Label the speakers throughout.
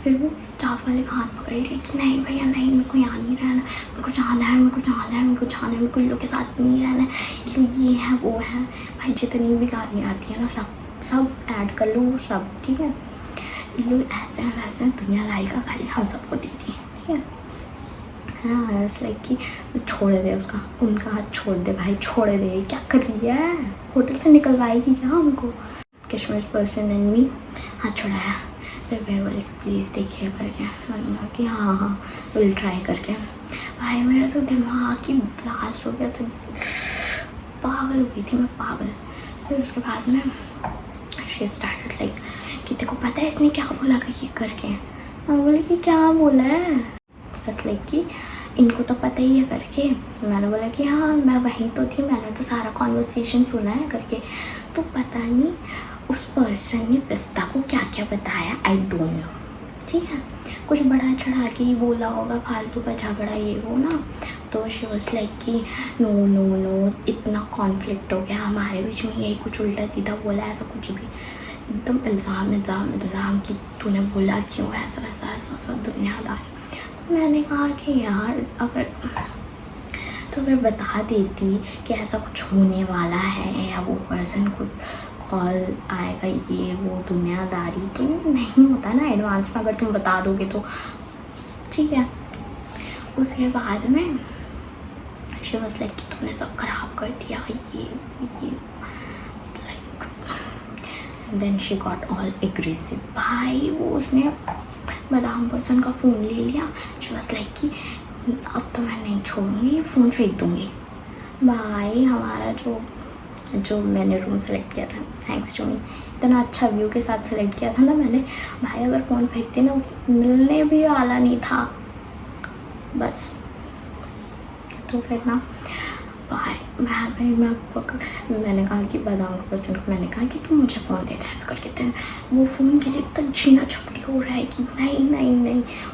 Speaker 1: फिर वो स्टाफ वाले का हाथ पकड़ लिए कि नहीं भैया नहीं, मेरे को यहाँ नहीं रहना, मेरे को जाना है, मेरे को जाना है, मेरे को जाना है, मेरे को इन लोग के साथ नहीं रहना है, ये लोग ये है वो है। भाई जितनी भी गालियाँ आती है ना सब ऐड कर लो वो सब, ठीक है। ये लोग ऐसे हैं वैसे हैं, दुनियादारी का गाली हम सबको दी थी, ठीक है। हाँ इट्स लाइक कि छोड़ दे उसका, उनका हाथ छोड़ दे भाई, छोड़ दे, क्या कर रही है, होटल से निकलवाएगी क्या हमको। कश्मीर पर्सन एंड मी हाथ छुड़ाया, फिर मैं बोले प्लीज़ देखिए करके, मैंने बोला कि हाँ विल ट्राई करके। भाई मेरा तो दिमाग ही ब्लास्ट हो गया था, पागल हो गई थी मैं, पागल। फिर उसके बाद में शी स्टार्टेड लाइक कि तेरे को पता है इसने क्या बोला ये करके। मैं बोली कि क्या बोला है, बस लाइक कि इनको तो पता ही है करके। मैंने बोला कि हाँ मैं वहीं तो थी, मैंने तो सारा कॉन्वर्सेशन सुना है करके। तो पता नहीं उस पर्सन ने पिस्ता को क्या क्या बताया, आई डोंट नो, ठीक है। कुछ बड़ा चढ़ा के ही बोला होगा, फालतू का झगड़ा ये वो ना। तो शी वाज लाइक कि नो नो नो, इतना कॉन्फ्लिक्ट हो गया हमारे बीच में, यही कुछ उल्टा सीधा बोला, ऐसा कुछ भी एकदम इल्ज़ाम कि तूने बोला क्यों, ऐसा ऐसा ऐसा ऐसा दुनियादारी। मैंने कहा कि यार अगर तो फिर बता देती कि ऐसा कुछ होने वाला है या वो पर्सन को कॉल आएगा ये वो दुनियादारी, तो नहीं होता ना एडवांस में, अगर तुम बता दोगे तो ठीक है। उसके बाद में शी वाज लाइक कि तुमने सब खराब कर दिया ये like, then she got all aggressive. भाई वो उसने बादाम पर्सन का फ़ोन ले लिया, शी वाज लाइक कि अब तो मैं नहीं छोड़ूंगी, फ़ोन फेंक दूंगी। भाई हमारा जो मैंने रूम सेलेक्ट किया था, थैंक्स टू मी, इतना अच्छा व्यू के साथ सेलेक्ट किया था ना मैंने, भाई अगर फ़ोन फेंकते ना मिलने भी वाला नहीं था बस। तो फिर ना भाई मैंने कहा कि बादाम का पर्सन को मैंने कहा कि तुम मुझे फ़ोन दे दे ऐसा करके। थे वो फ़ोन के लिए इतना जीना छपटी हो रहा है कि नहीं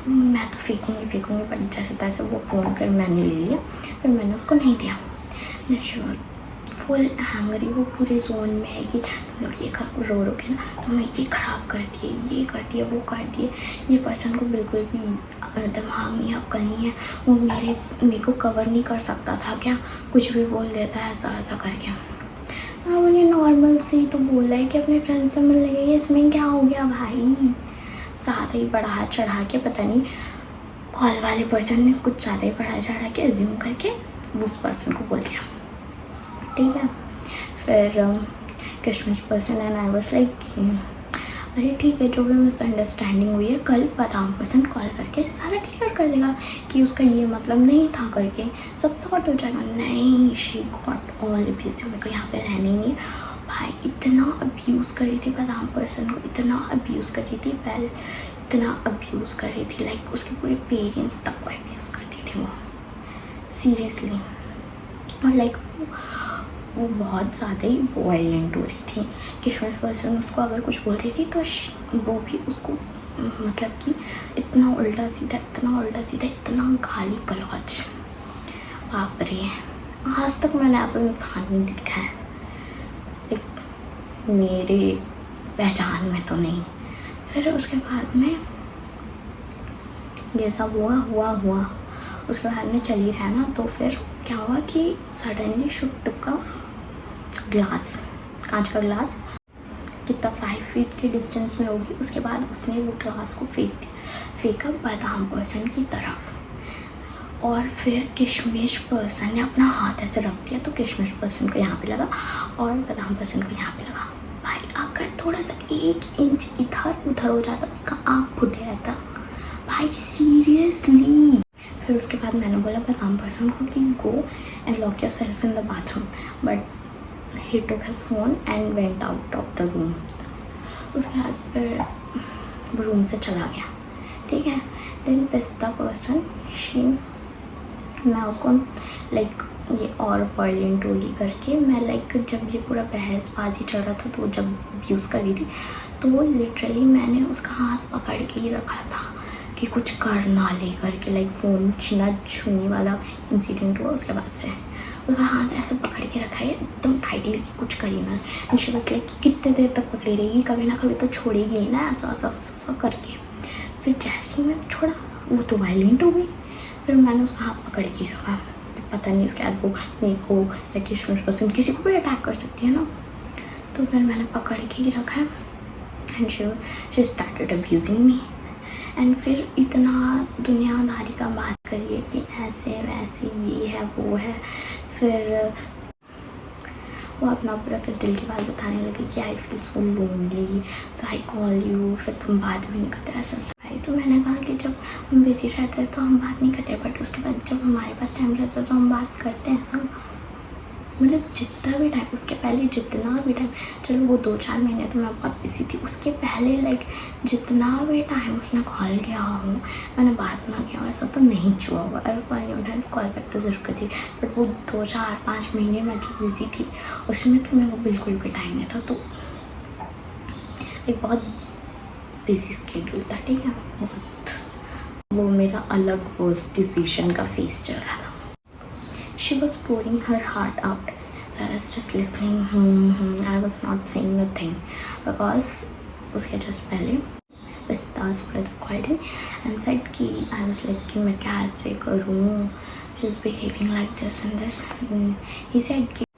Speaker 1: मैं तो फेंकूँगी, पर जैसे तैसे वो फ़ोन फिर मैंने ले लिया, फिर मैंने उसको नहीं दिया। फुल हैंगरी, वो पूरे जोन में है कि तुम लोग ये रो के ना तुमने ये ख़राब कर दिए, ये कर दिया, वो कर दिए। ये पर्सन को बिल्कुल भी दिमाग नहीं, अक्ल नहीं है, वो मेरे को कवर नहीं कर सकता था क्या, कुछ भी बोल देता है ऐसा करके। हाँ बोलिए नॉर्मल सी तो बोला है कि अपने फ्रेंड से मिल गई, इसमें क्या हो गया भाई, ज़्यादा ही बढ़ा चढ़ा के, पता नहीं कॉल वाले पर्सन ने कुछ ज़्यादा ही बढ़ा चढ़ा के अज्यूम करके उस पर्सन को बोल दिया, ठीक है। फिर Kashmir person and I was like अरे ठीक है, जो भी मिसअंडरस्टैंडिंग हुई है कल बादाम पर्सन कॉल करके सारा क्लियर कर देगा कि उसका ये मतलब नहीं था करके, सब सॉर्ट हो जाएगा। नहीं, शी गॉट ऑल अब्यूज़, मेरे को यहाँ पे रहना ही नहीं। भाई इतना अब्यूज़ कर रही थी बादाम पर्सन को, इतना अब्यूज़ कर रही थी, पहले इतना अब्यूज़ कर रही थी, लाइक उसके पूरे पेरेंट्स तक को अब्यूज़ करती थी वो, सीरियसली। और लाइक वो बहुत ज़्यादा ही वायलेंट हो रही थी। कश्मीर पर्सन उसको अगर कुछ बोल रही थी तो वो भी उसको मतलब कि इतना उल्टा सीधा, इतना गाली गलौज, बाप रे, आज तक मैंने ऐसा इंसान नहीं देखा है, मेरे पहचान में तो नहीं। फिर उसके बाद में ये सब हुआ उसके बाद में चली रहा ना, तो फिर क्या हुआ कि सडनली शुड टुक का ग्लास, कांच का ग्लास, कितना 5 फीट के डिस्टेंस में होगी, उसके बाद उसने वो ग्लास को फेंका बादाम पर्सन की तरफ। और फिर किशमिश पर्सन ने अपना हाथ ऐसे रख दिया, तो किशमिश पर्सन को यहाँ पे लगा और बादाम पर्सन को यहाँ पे लगा। भाई अगर थोड़ा सा 1 इंच इधर उधर हो जाता उसका आँख फूट रहता भाई, सीरियसली। फिर उसके बाद मैंने बोला बादाम पर्सन को कि go and lock your self in the bathroom, but he took his phone and went out of the room। उसके बाद फिर रूम से चला गया, ठीक है। देन पिस्ता पर्सन मैं उसको लाइक ये और वायलेंट टोली करके मैं लाइक जब ये पूरा बहसबाजी चल रहा था तो जब यूज़ कर रही थी तो लिटरली मैंने उसका हाथ पकड़ के ही रखा था कि कुछ कर ना ले करके, लाइक फ़ोन छीना छूनी वाला इंसिडेंट हुआ उसके बाद से उसका हाथ ऐसे पकड़ के रखा है एकदम टाइटली कि कुछ करी ना। मुझे बस लाइक कि कितने देर तक पकड़ी रहेगी, कभी ना कभी तो छोड़ेगी ना, ऐसा करके। फिर जैसे ही मैंने छोड़ा वो तो वायलेंट हो गई। फिर मैंने उसका हाथ पकड़ के रखा, पता नहीं उसके बाद वो मेरे को या किशमिश पसंद किसी को भी अटैक कर सकती है ना। तो फिर मैंने पकड़ के ही रखा and she started abusing me. And फिर इतना दुनियादारी का बात करिए कि ऐसे वैसे ये है वो है। फिर वो अपना पूरा फिर दिल की बात बताने लगी कि I feel so lonely so I call you. फिर तुम बात भी नहीं करते ऐसा भाई। तो मैंने कहा कि जब हम बिजी रहते हैं तो हम बात नहीं करते, बट उसके बाद जब हमारे पास टाइम रहता है तो हम बात करते हैं ना। मतलब जितना भी टाइम, उसके पहले जितना भी टाइम, चलो वो 2-4 महीने तो मैं बहुत बिजी थी, उसके पहले लाइक जितना भी टाइम उसने कॉल किया हो मैंने बात ना किया ऐसा तो नहीं छुआ होगा। अगर कॉल नहीं उठाया तो कॉल बैक तो ज़रूर करती, बट वो 2-4-5 महीने में जो बिजी थी उसमें तो मेरे को बिल्कुल भी टाइम नहीं था। तो एक बहुत बिजी स्केड्यूल था, ठीक है। बहुत वो मेरा अलग वर्स्ट डिसीजन का फेस चल रहा था। She was pouring her heart out. So I was just listening. I was not saying a thing because उसके just पहले बस 10 minutes called me and said कि I was like कि मैं कैसे करूँ, she's behaving like this and this. And he said कि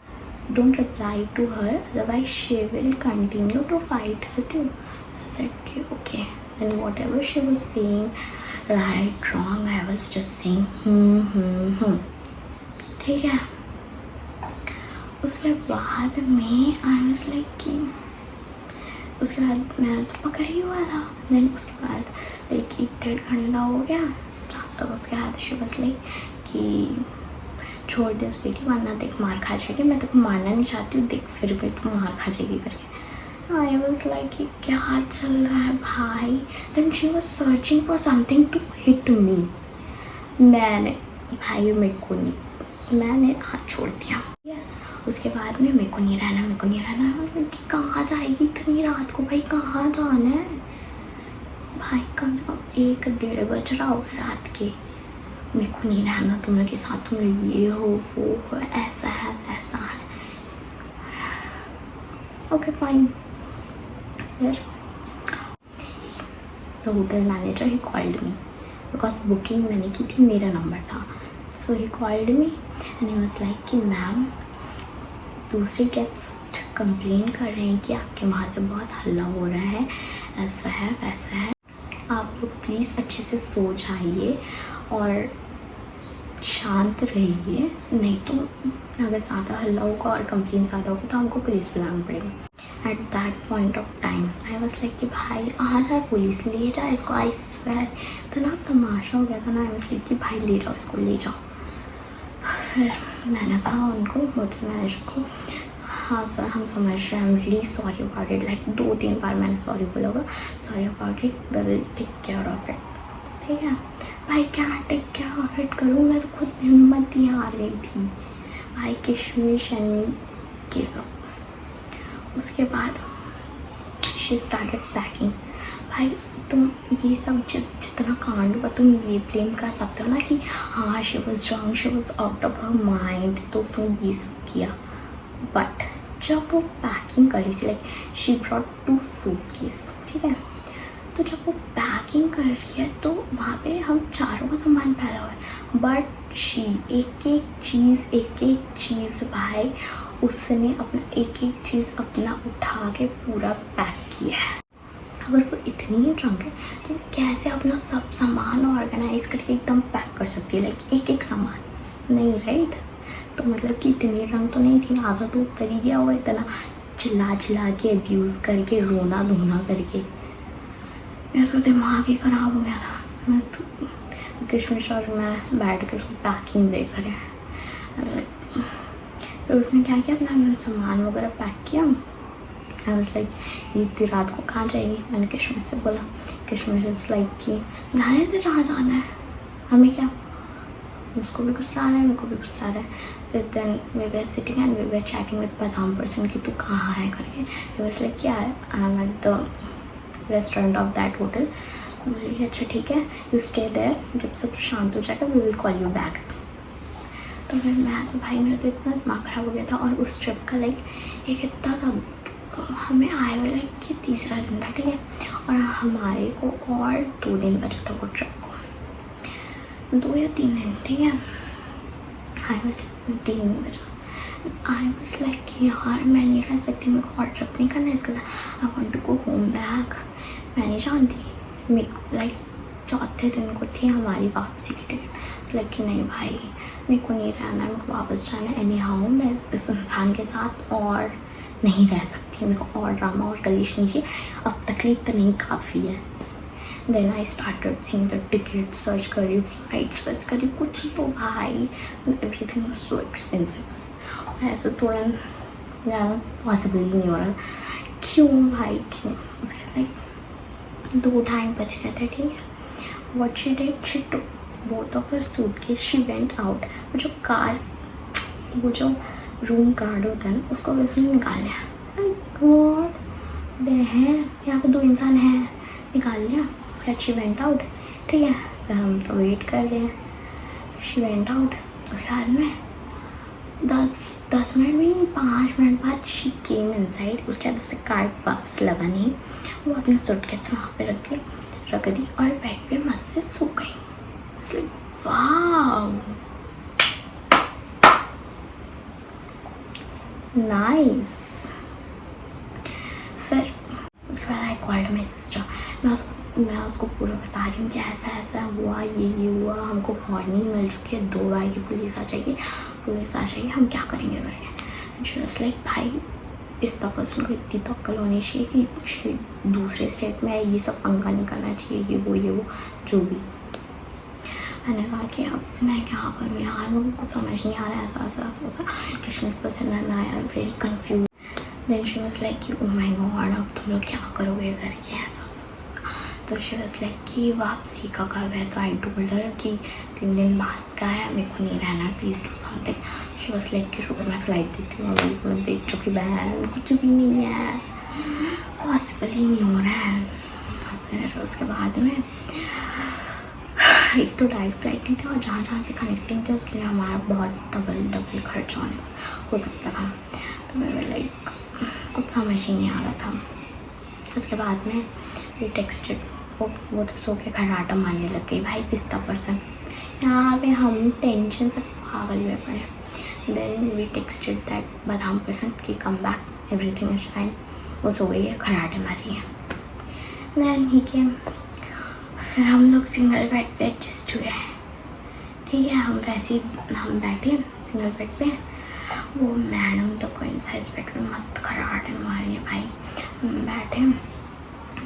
Speaker 1: don't reply to her otherwise she will continue to fight with you. I said कि okay. Then whatever she was saying, right, wrong, I was just saying ठीक है। उसके बाद में I was like कि उसके बाद मैं तो पकड़ ही हुआ था। देन उसके बाद लाइक 1-1.5 घंटा हो गया। तो उसके बाद शी वाज लाइक कि छोड़ दे उस बेटी वरना देख मार खा जाएगी। मैं तेको मारना नहीं चाहती हूँ, देख फिर भी तू मार खा जाएगी करके। आई वाज लाइक कि क्या चल रहा है भाई। Then she was searching for something to hit me. मैंने भाई मेरे को नहीं, मैंने हाथ छोड़ दिया। उसके बाद में मेरे को नहीं रहना मतलब कि कहाँ जाएगी इतनी रात को, भाई कहाँ जाना है भाई। कम से कम 1-1:30 बज रहा होगा रात के। मेरे को नहीं रहना तुम्हें के साथ, तुम ये हो वो हो ऐसा है वैसा है। Okay fine. फिर the hotel manager he called me because booking मैंने की थी, मेरा नंबर था। So he called me and he was like कि मैम दूसरे गेस्ट कंप्लेन कर रहे हैं कि आपके वहाँ से बहुत हल्ला हो रहा है, ऐसा है वैसा है। आप लोग प्लीज़ अच्छे से सो जाइए और शांत रहिए, नहीं तो अगर ज़्यादा हल्ला होगा और कंप्लेन ज़्यादा होगा तो हमको पुलिस बुलाना पड़ेगा। At that point of time I was like कि भाई आ जाए पुलिस, ले जाए इसको। आई स्वेयर इतना तमाशा हो गया था ना। आई वाज लाइक कि भाई ले जाओ इसको, ले जाओ। फिर मैंने कहा उनको, होटल मैनेजर को, हाँ सर हम समझ रहे हैं, I am really sorry about it. Like 2-3 बार मैंने सॉरी बोला होगा, sorry about it, we will take care of it. ठीक है भाई, क्या टेक केयर ऑफ इट करूँ, मैं तो खुद हिम्मत ही हार गई थी भाई। किशमिश एंड गिव अप। उसके बाद शी स्टार्टेड पैकिंग। भाई तुम ये सब जितना कांड हुआ तुम ये ब्लेम कर सकते हो ना कि हाँ she was drunk, she was out of her mind, तो उसने ये सब किया। बट जब वो पैकिंग करी थी, लाइक शी ब्रॉट 2 सूटकेस, ठीक है। तो जब वो पैकिंग कर रही है तो वहाँ पे हम चारों का सामान पैदा हुआ है, बट शी एक एक चीज़ भाई उसने अपना एक चीज़ अपना उठा के पूरा पैक किया है। अगर वो इतनी ही ड्रंक है तो कैसे अपना सब सामान ऑर्गेनाइज करके एकदम पैक कर सकती है, लाइक एक सामान नहीं, राइट। तो मतलब कि इतनी ड्रंक तो नहीं थी, आधा तो उतर ही गया होगा इतना चिल्ला के अब्यूज़ करके रोना धोना करके। मेरा तो दिमाग ही ख़राब हो गया था। मैं तो किशमिश और मैं बैठ के उसको पैकिंग देख रहे हैं। फिर उसने क्या किया, अपना सामान वगैरह पैक किया। आई वाज लाइक इतनी रात को कहाँ जाएगी। मैंने किशमिश से बोला, किशमिश इज़ लाइक कि जाने दे जहाँ जाना है, हमें क्या। उसको भी गुस्सा आ रहा है, मेरे को भी गुस्सा आ रहा है। फिर then we were sitting and we were chatting with बादाम पर्सन कि तू कहाँ है करके। ही वाज लाइक क्या है, I am at the restaurant of that hotel. बोली अच्छा ठीक है, यू स्टे देयर, जब सब शांत हो जाएगा we will call you back. तो फिर मैं तो भाई मेरा तो इतना दिमाग ख़राब हो गया था। और उस ट्रिप का लाइक एक इतना था, हमें आए हुए लाइक कि 3रा दिन था, ठीक है। और हमारे को और 2 दिन बचा था वो ट्रिप को, 2 या 3 दिन, ठीक है। आई वॉज 3 दिन बचा। आई वॉज लाइक यार मैं नहीं रह सकती, मेरे को और ट्रिप नहीं करना है इसके साथ, I want to go home back. मैं नहीं जानती, मेरे को लाइक चौथे दिन को थी हमारी वापसी की टिकट, लेकिन नहीं भाई मेरे को नहीं रहना, मेरे को वापस जाना है। एनी हाउ मैं इस इंसान के साथ और नहीं रह सकती, मेरे को और ड्रामा और कलेश नहीं चाहिए, अब तकलीफ तो नहीं काफ़ी है। Then I started seeing the ticket, search करी, फ्लाइट सर्च करी, कुछ तो भाई एवरीथिंग वाज सो एक्सपेंसिव। ऐसे तुरंत जाना पॉसिबल ही नहीं हो रहा, क्यों भाई क्यों। लाइक 2 टाइम बच गए थे, ठीक है। What she did, she took both of her suitcase, she went out। वो जो रूम कार्ड होता है ना, उसको उसने निकाल लिया। गॉड बहन, यहाँ पे 2 इंसान हैं, निकाल लिया। उसके बाद she went out, ठीक है। फिर हम तो वेट कर रहे हैं, she went out। उसके बाद में 10 मिनट में 5 मिनट बाद she came inside। उसके बाद उससे कार्ड वापस लगा नहीं, वो अपना सूटकेस वहाँ पे रख दी और बेड पे मस्त से सो गई। वाव नाइस। फिर उसके बाद आई कॉल्ड माई सिस्टर। मैं उसको पूरा बता रही हूँ कि ऐसा ऐसा हुआ, ये हुआ, हमको वार्निंग मिल चुकी है 2 बार की पुलिस आ जाएगी, हम क्या करेंगे करके। जस्ट लाइक भाई इस पर्सन को इतनी तो अक्ल होनी चाहिए कि दूसरे स्टेट में ये सब पंगा नहीं करना चाहिए, ये वो जो भी। मैंने कहा कि अब मैं क्या करूँ यार, मेरे को कुछ समझ नहीं आ रहा है, ऐसा कश्मीर पसंद आया, very confuse. Then she was like कि ओह माय गॉड अब तुम लोग क्या करोगे करके, ऐसा। तो शी वाज लाइक कि वापसी का कब है, तो आई टोल्ड हर कि 3 दिन बाद का है, मेरे को नहीं रहना, please do something. She was like कि रुको मैं फ्लाइट देखती हूँ, मैं देख चुकी बहन, कुछ भी नहीं है, पॉसिबल ही नहीं हो रहा है। फिर उसके बाद में एक तो डायरेक्ट फ्लाइट नहीं थी और जहाँ से कनेक्टिंग थे उसके लिए हमारा बहुत डबल खर्च हो सकता था। तो मैं लाइक कुछ समझ ही नहीं आ रहा था। उसके बाद में वी टेक्स्टेड, वो तो सो के खर्राटा मारने लग गई भाई, 50%। यहाँ पे हम टेंशन से पागल हुए पड़े। देन वी टेक्स्टेड दैट बादाम पर्सन की come back, everything is fine. वो सो गई है, खर्राटे मार रही है। देन ही केम, फिर हम लोग सिंगल बेड पे एडजस्ट हुए, ठीक है। हम बैठे सिंगल बेड पे, वो मैडम तो कोई साइज बेड में मस्त खर्राटे मार रही है भाई। हम बैठे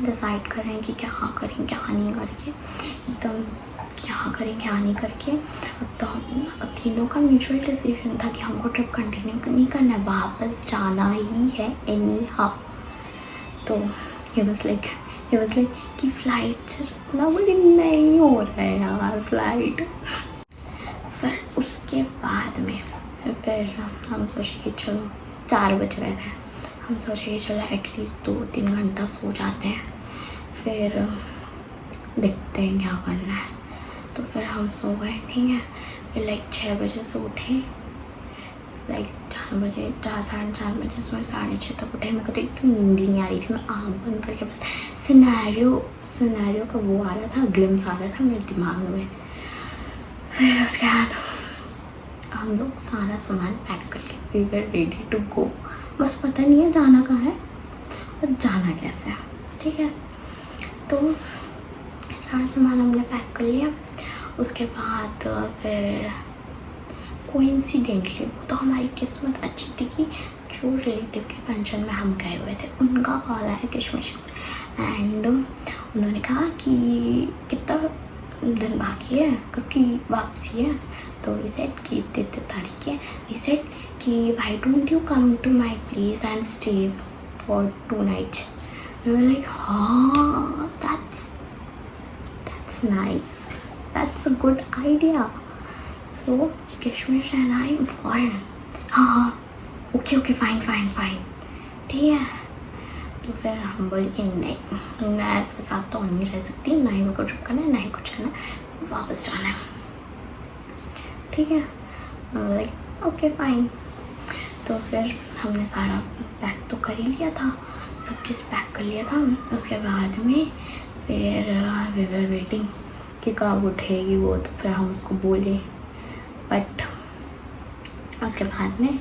Speaker 1: डिसाइड करें कि क्या करें क्या नहीं करके, एकदम क्या करें क्या नहीं करके। तो तीनों का म्यूचुअल डिसीजन था कि हमको ट्रिप कंटिन्यू नहीं करना है, वापस जाना ही है एनी हाउ। तो ही वाज लाइक कि फ़्लाइट से रुकना, बोली नहीं हो रहा है यार फ़्लाइट। फिर उसके बाद में फिर हम सोचे कि चलो 4 बज रहे थे, हम सोचे कि चलो एटलीस्ट 2-3 घंटा सो जाते हैं, फिर देखते हैं क्या करना है। तो फिर हम सो गए, ठीक है। फिर लाइक 6 बजे से उठे, लाइक 4 बजे 4-4:30 बजे सोए, 6:30 तक उठे। मेरे को तो एकदम नींद ही नहीं आ रही थी, मैं आँख बंद करके बस सिनेरियो का वो आ रहा था, ग्लिम्स आ रहा था मेरे दिमाग में। फिर उसके बाद हम लोग सारा सामान पैक करके we were ready to go. बस पता नहीं है जाना कहाँ है और जाना कैसे है, ठीक है। तो सारा सामान हमने पैक कर लिया। उसके बाद फिर कोइंसिडेंटली वो तो हमारी किस्मत अच्छी थी कि जो रिलेटिव के फंक्शन में हम गए हुए थे उनका कॉल आया कश्मीर एंड उन्होंने कहा कि कितना दिन बाकी है, कब की वापसी है। तो वी सेड कि इतने तारीख है। वी सेड कि why don't you come to my place and stay for 2 nights। We were like, oh, that's nice, that's a good idea. So Kashmir and I foreign, हाँ okay fine, ठीक है। तो फिर हम बोले कि नहीं, मैं इसके साथ तो नहीं रह सकती, ना ही मेरे को ट्रिप करना है ना ही कुछ करना है, वापस जाना है, ठीक है। Like okay fine. तो फिर हमने सारा पैक तो कर ही लिया था, सब चीज़ पैक कर लिया था। उसके बाद में फिर वी वर वेटिंग कि कब उठेगी वो, तो फिर हम उसको बोले, बट उसके बाद में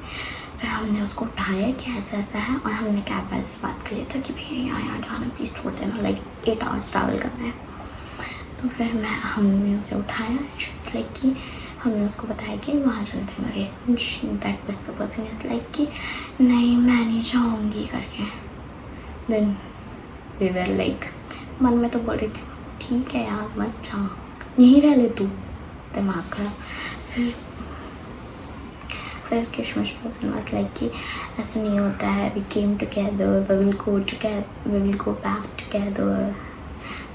Speaker 1: फिर हमने उसको उठाया कि ऐसा ऐसा है, और हमने कैब वाले से बात कर लिया था कि भैया यहाँ जाना प्लीज़ छोड़ देना, लाइक 8 आवर्स ट्रैवल करना है। तो फिर हमने उसे उठाया, लाइक कि हमने उसको बताया कि वहाँ चलते हैं, that was the person is like कि नहीं मैं नहीं जाऊँगी करके। देन वी वर लाइक, मन में तो बोल रही थी ठीक है यार मत जा, यहीं रह ले तू, दिमाग खराब। फिर किशमिश पर्सन वाज लाइक कि ऐसा नहीं होता है, we came together, we will go back together.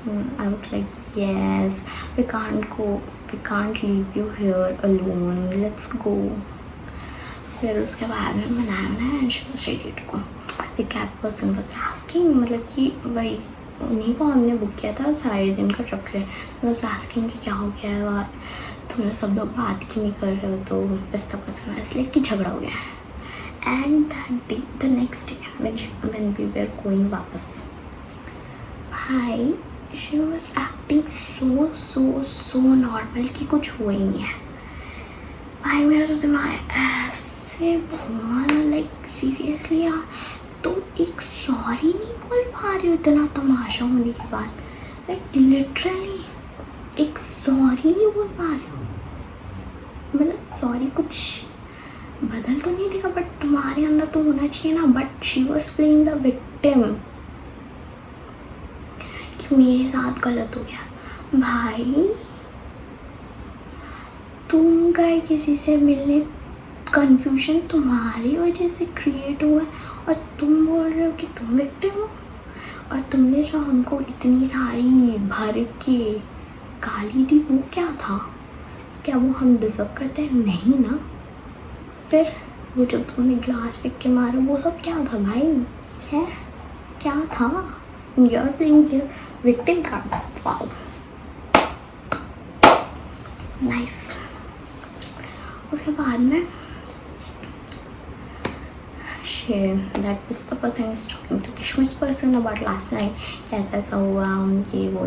Speaker 1: I was like, yes, we can't leave you here alone, let's go. फिर उसके बाद में बनाया and she was ready to go. The cab person was asking, मतलब कि भाई उन्हीं को हमने बुक किया था सारे दिन का ट्रिप के लिए। was asking कि क्या हो गया है और तुमने सब लोग बात क्यों नहीं कर रहे हो, तो पिस्ता पर्सन इसलिए कि झगड़ा हो गया है। And that day, the next day when we were going वापस, भाई she was acting so normal कि कुछ हुआ ही नहीं है। भाई मेरा तो दिमाग ऐसे घूमा ना, लाइक सीरियसली यार, तो एक सॉरी नहीं बोल पा रही हो इतना तमाशा होने के बाद, लाइक लिटरली एक सॉरी नहीं बोल पा रही हो। मतलब सॉरी कुछ बदल तो नहीं देगा, बट तुम्हारे अंदर तो होना चाहिए ना। But she was playing the victim कि मेरे साथ गलत हो गया। भाई तुम गए किसी से मिलने, कंफ्यूजन तुम्हारी वजह से क्रिएट हुआ और तुम बोल रहे हो कि तुम विक्टिम हो। और तुमने जो हमको इतनी सारी भर के गाली दी वो क्या था? क्या वो हम डिजर्व करते हैं? नहीं ना। फिर वो जो तुमने ग्लास फेंक के मारा वो सब क्या था भाई? है क्या था? You are playing here victim card. Wow nice. उसके बाद में that was the person is talking to Kishmish person about last night, ऐसा ऐसा हुआ, ये वो।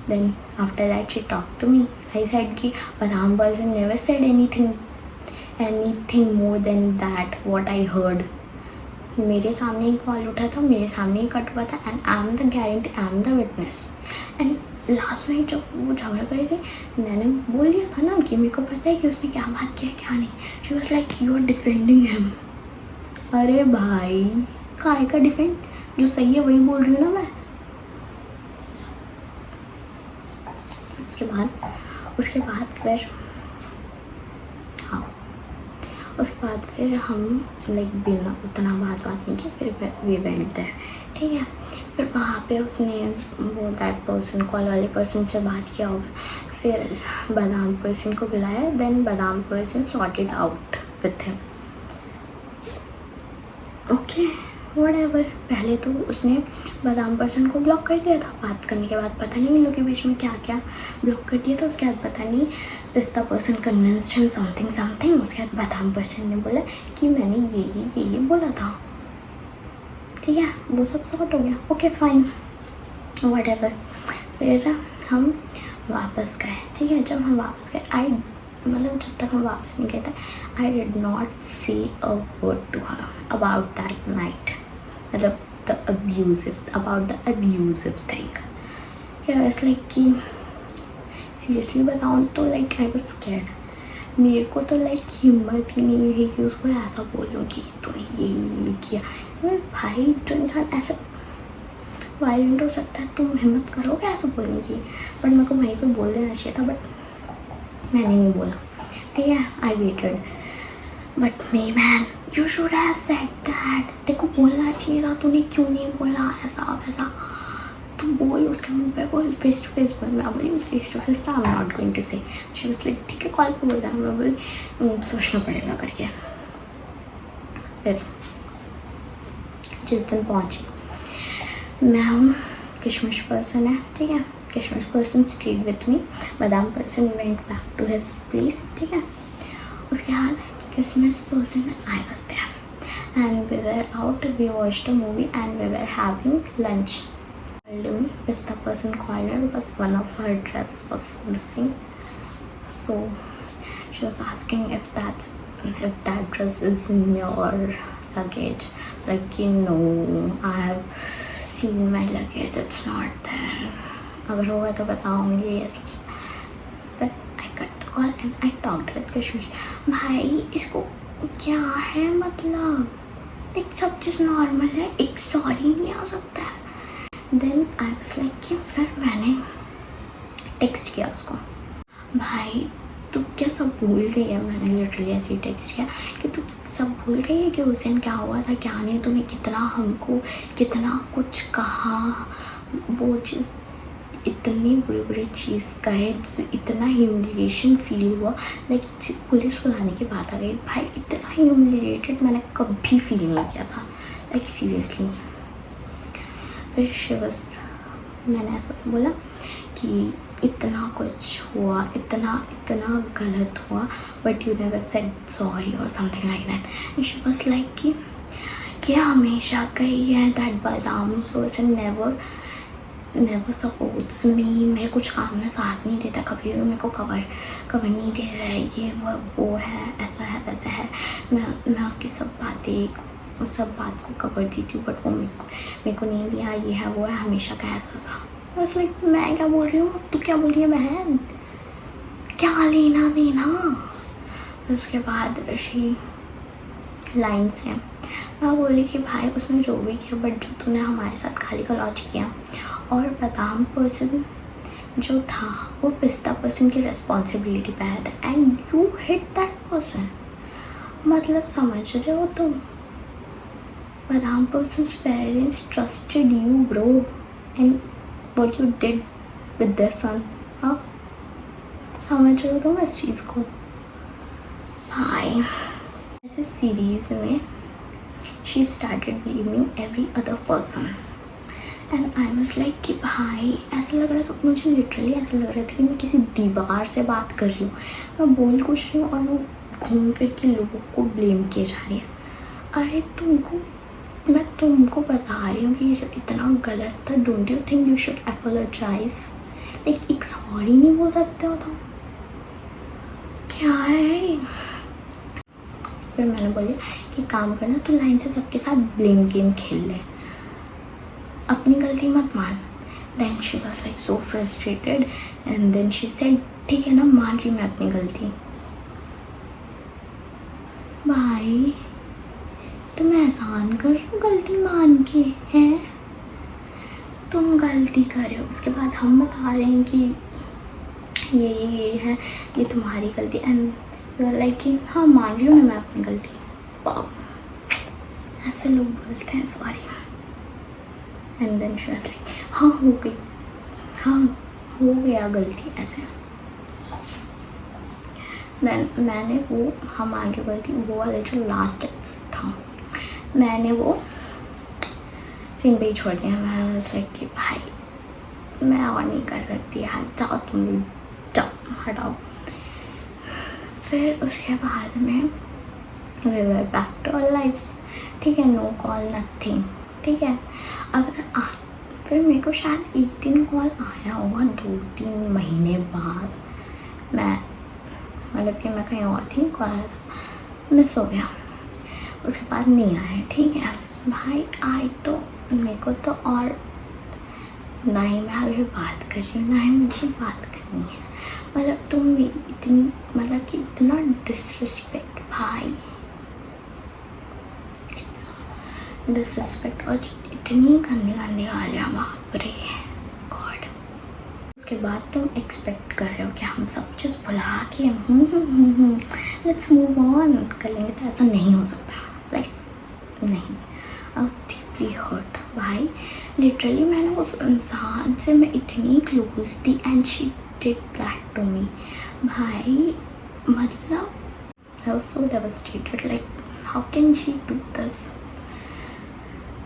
Speaker 1: Then after that she talked to me. I said कि Badam person never said anything more than that what I heard. मेरे सामने ही call उठा था, मेरे सामने ही कट हुआ था, and I'm the guarantee, I'm the witness. And last night जब वो झगड़ा कर रही थी, मैंने बोल दिया था ना कि मेरे को पता है कि उसने क्या बात किया क्या नहीं। She was like you are defending him. अरे भाई काय का डिफेंड, जो सही है वही बोल रही हूँ ना मैं। उसके बाद फिर हम लाइक बिना उतना बात नहीं की, फिर वी वेंट देयर, ठीक है। फिर वहाँ पे उसने वो दैट पर्सन कॉल वाले पर्सन से बात किया होगा, फिर बादाम पर्सन को बुलाया, देन बादाम person sorted out with him. Okay whatever. पहले तो उसने बादाम पर्सन को ब्लॉक कर दिया था, बात करने के बाद पता नहीं इन लोगों के बीच में क्या क्या ब्लॉक कर दिया था। उसके बाद पता नहीं पिस्ता पर्सन कन्विंस्ड हिम समथिंग। उसके बाद बादाम पर्सन ने बोला कि मैंने ये बोला था, ठीक है, वो सब सॉर्ट हो गया। Okay fine whatever. फिर हम वापस गए, ठीक है। जब हम वापस गए मतलब जब तक हम वापस नहीं गए थे, आई did not say a word to her about that night, मतलब about the abusive thing. It's like कि सीरियसली बताऊँ तो लाइक आई वाज स्कैर्ड। मेरे को तो लाइक हिम्मत ही नहीं है कि उसको ऐसा बोलूँ कि तूने ये किया। भाई जो इंसान ऐसा वायलेंट हो सकता है, तुम हिम्मत करोगे ऐसा बोलने की? बट मेरे को वहीं पे बोल देना चाहिए था, बट मैंने नहीं बोला, ठीक है। I waited, but me man you should have said that. देखो बोलना चाहिए था, तूने क्यों नहीं बोला ऐसा वैसा? तू बोल, उसके मुंह पे बोल, फेस टू फेस बोल। मैं बोली फेस टू फेस तो I am not going to say. She was like ठीक है कॉल पे बोल रहा। मैं बोली सोचना पड़ेगा करके। फिर जिस दिन पहुँची, मैं हूँ किशमिश पर्सन है, ठीक है। किशमिश पर्सन स्टेड विथ मी, बादाम person went back to his place, ठीक है। उसके बाद किशमिश person I was there and we were out. We watched a movie and we were having lunch. Called me. Pista person called me because one of her dress was missing. So she was asking if that dress is in your luggage. Like, you know, I have seen my luggage. It's not there. अगर होगा तो बताऊंगी. But I cut the call and I talked with Kashmish. भाई इसको क्या है मतलब? एक सब चीज़ नॉर्मल है, एक सॉरी नहीं आ सकता है. देन आई वाज लाइक कि फिर मैंने टेक्स्ट किया उसको, भाई तू क्या सब भूल गई है. मैंने लिटरली ऐसे ही टेक्स्ट किया कि तू सब भूल गई है कि उस दिन क्या हुआ था, क्या नहीं. तूने कितना हमको कितना कुछ कहा, वो चीज़ इतनी बुरी बुरी चीज़ कहे, इतना ह्यूमिलिएशन फील हुआ. लाइक पुलिस बुलाने की बात आ गई. भाई इतना ह्यूमिलिएटेड मैंने कभी फील नहीं किया था, लाइक सीरियसली. फिर शिवस मैंने ऐसा बोला कि इतना कुछ हुआ, इतना गलत हुआ, but you never said sorry और something like that. And she was like कि हमेशा कही है दैट बादाम पर्सन नेवर सपोर्ट्स मी. मेरे कुछ काम में साथ नहीं देता, कभी भी मेरे को कवर नहीं दे रहा है. ये वो है, ऐसा है वैसा है. मैं उसकी सब बात को कवर देती हूँ, बट वो मेरे को नहीं दिया. ये है वो है, हमेशा का ऐसा था. बस लाइक मैं क्या बोल रही हूँ, तू क्या बोल रही है बहन, क्या लेना देना. उसके बाद शी लाइन से मैं बोली कि भाई उसने जो भी किया, बट जो तूने हमारे साथ खाली कलौच किया, और बादाम पर्सन जो था वो पिस्ता पर्सन की रिस्पॉन्सिबिलिटी पे आया था, and you hit that person. मतलब समझ रहे हो तुम, बादाम person's parents trusted you bro, and what you did with their son. हाँ समझ रहे हो तुम इस चीज़ को. भाई ऐसे सीरीज में she started blaming every other person, and I was like कि भाई ऐसा लग रहा था, मुझे लिटरली ऐसा लग रहा था कि मैं किसी दीवार से बात कर रही हूँ. मैं बोल कुछ रही हूँ और वो घूम फिर के लोगों को ब्लेम किए जा रही है. अरे मैं तुमको बता रही हूँ कि ये सब इतना गलत था. Don't you think you should apologise? Like एक सॉरी नहीं बोल सकते हो तुम? क्या है. फिर मैंने बोला कि काम करना, तू लाइन से सबके साथ ब्लेम गेम खेल ले, अपनी गलती मत मान. Then she was like so frustrated, and then she said ठीक है ना, मान रही मैं अपनी गलती. भाई तुम एहसान कर रहे हो गलती मान के हैं. तुम गलती कर रहे हो, उसके बाद हम बता रहे हैं कि ये है, ये तुम्हारी गलती, एंड यू आर लाइक कि हाँ मान रही हूँ ना मैं अपनी गलती. वाओ, ऐसे लोग बोलते हैं sorry. And then she was like हाँ हो गई, हाँ हो गया गलती ऐसे. देन मैंने वो हाँ मान रही गलती, वो वाला जो लास्ट था मैंने वो सीन पे ही छोड़ दिया. मैं वाज लाइक कि भाई मैं और नहीं कर सकती यार, जाओ तुम जाओ, हटाओ. फिर उसके बाद में we were back to our lives. ठीक है, नो कॉल नथिंग. ठीक है, अगर फिर मेरे को शायद एक दिन कॉल आया होगा 2-3 महीने बाद. मैं मतलब कि मैं कहीं और थी, कॉल आया था, मिस हो गया. उसके बाद नहीं आया. ठीक है भाई, आई तो मेरे को तो, और ना ही मैं अभी बात कर रही हूँ, ना ही मुझे बात करनी है. मतलब तुम इतनी मतलब कि इतना डिसरिस्पेक्ट, भाई डिसरिस्पेक्ट, और इतनी गंदी गालियाँ, बाप रे गॉड. उसके बाद तुम एक्सपेक्ट कर रहे हो कि हम सब चीज़ भुला के लेट्स मूव ऑन कर लेंगे, तो ऐसा नहीं हो सकता. लाइक नहीं, आई वाज डीपली हर्ट. भाई लिटरली मैंने उस इंसान से मैं इतनी क्लोज थी, and she did that to me. भाई मतलब I was so devastated, like how can she do this.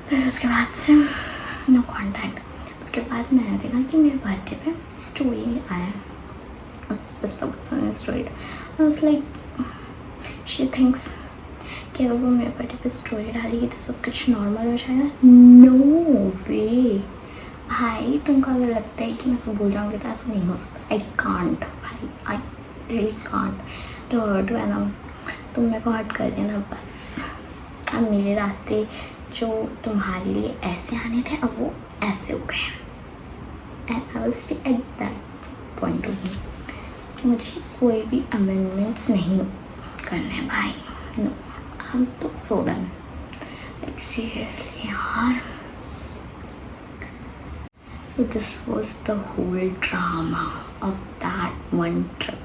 Speaker 1: फिर उसके बाद से नो कॉन्टैक्ट. उसके बाद मैंने देखा कि मेरे बर्थडे पे स्टोरी आया, उस story. I was like she thinks कि अगर वो मेरे बर्थडे पे स्टोरी डालेगी तो सब कुछ नॉर्मल हो जाएगा? नो वे भाई, तुमको अगर लगता है कि मैं सब भूल जाऊँगी तो ऐसा नहीं हो सकता। आई कांट भाई, आई रियली कांट। तो हर्ट है ना, तुम मेरे को हर्ट कर देना बस। अब मेरे रास्ते जो तुम्हारे लिए ऐसे आने थे अब वो ऐसे हो गए and I will stay at that point of view. मुझे कोई भी अमेंडमेंट्स नहीं करने हैं भाई, नो। हम तो सो डन, लाइक सीरियसली यार। So this was the whole drama of that one trip.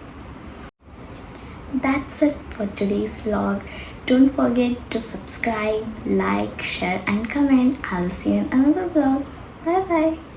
Speaker 1: That's it for today's vlog. Don't forget to subscribe, like, share and comment. I'll see you in another vlog. Bye bye.